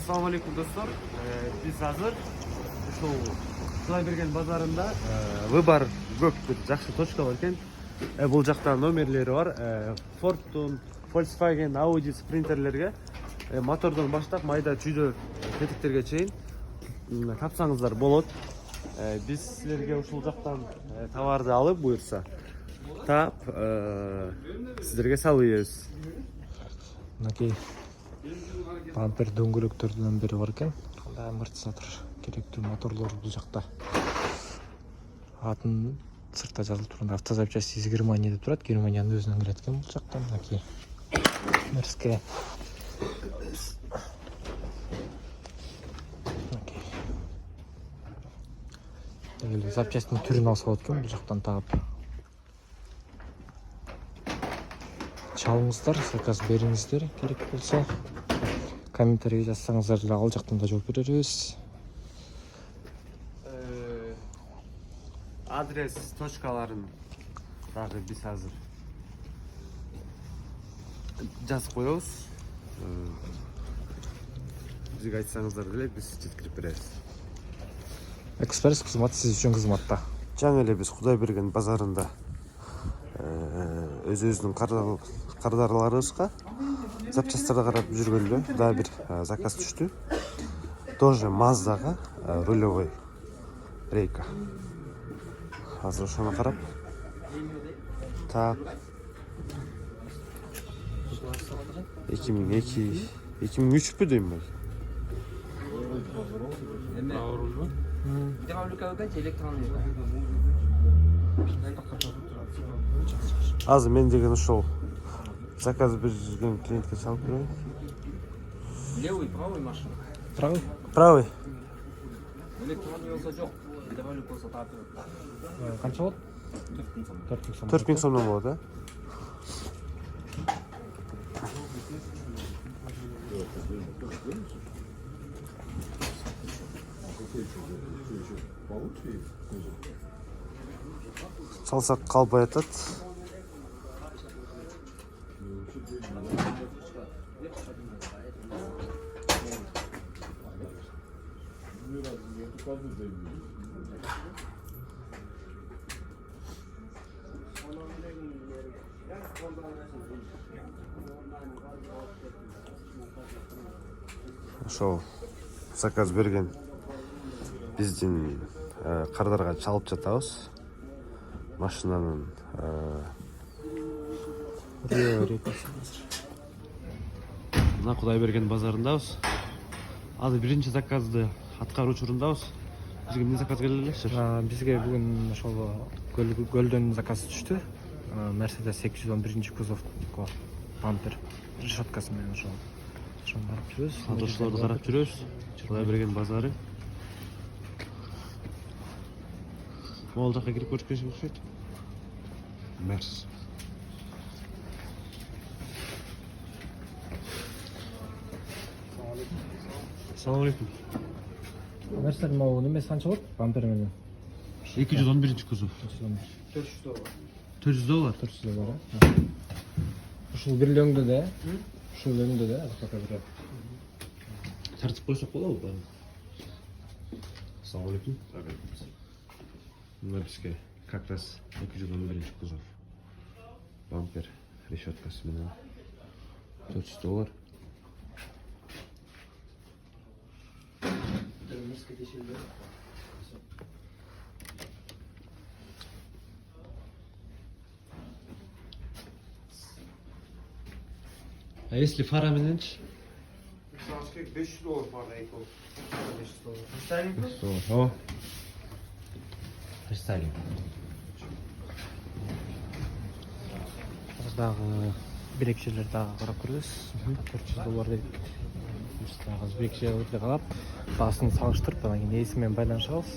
Assalamu alaikum dostlar. Biz hazır. Ушул Кудайберген базарында выбор көп бир жакшы точка бар экен. Бул жакта номерлери бар. Ford'ун, Volkswagen, Audi спринтерлерге мотордон баштап майда чүйдө тетиктерге чейин тапсаңыздар болот. Биз силерге ушул жактан товарды алып буйрса тап сиздерге салыйбыз. Мынакей бампер дөңгөлөктөрдөн бири бар экен. Амортизатор керектүү моторлор бул жакта. Атын сыртта жазылып турганда автозапчасти из Германии деп турат. Германиянын өзүнөн келет экен бул жактан. Мынакей Мерске. Мынакей запчастинин түрүн алса болот экен бул жактан таап. Чалыңыздар, заказ бериңиздер керек болсо. Комментарий жазсаңыздар деле ал жактан да жооп беребиз. Адрес точкаларын дагы биз азыр жазып коебуз. Бизге айтсаңыздар деле биз жеткирип беребиз. Экспресс кызмат сиз үчүн кызматта. Жаңы эле биз Кудайберген базарында өзүбүздүн кардарларыбызга запчасттарды карап жүргөндө дагы бир заказ түштү. Тоже Маздага рулевой рейка. Азыр ошону карап тап 2003 дейм бай. Азыр мен деген ошол заказ берген клиентке салып берейин. Левый, правый машина? Правый? Правый. Электронный болсо жок. Гидравлик болсо тартып. Канча болот? 4000 сомдон болот, а? Салсак калбай атат. Ошол заказ берген биздин кардарга чалып жатабыз. Машинанын мына Кудайберген базарындабыз. Азыр биринчи заказды аткаруу учурундабыз. Бизге эмне заказ келе элечи? Бизге бүгүн ошол көлдөн заказ түштү. Mercedes 811 кузовко бампер решеткасы менен ошону карап жүрөбүз. Сатушуларды карап жүрөбүз. Кудайберген базары. Могул жакка кирип көрүшкөнү окшойт. Мерс. Assalamu alaikum. Мерседес могу немеси канча болот? Бампер менен. 211 кузов. 400 доллар. 400 доллар. Ушул бир лөңдө да, ушул лөңдө да азыркы бир. Тартып койсок болобу баары? Assalamu alaikum. Мына бизге как раз 211 кузов. Бампер решеткасы менен 400 доллар. А если фара мененчи? 500 доллар пара экол. 500 доллар. О. Рестайлинг. Дагы бир-эки жерлер дагы карап көрөбүз. 400 доллар деп. Биз дагы бир-эки жерлерди карап, баасын салыштырып, анан кийин ээси менен байланышабыз.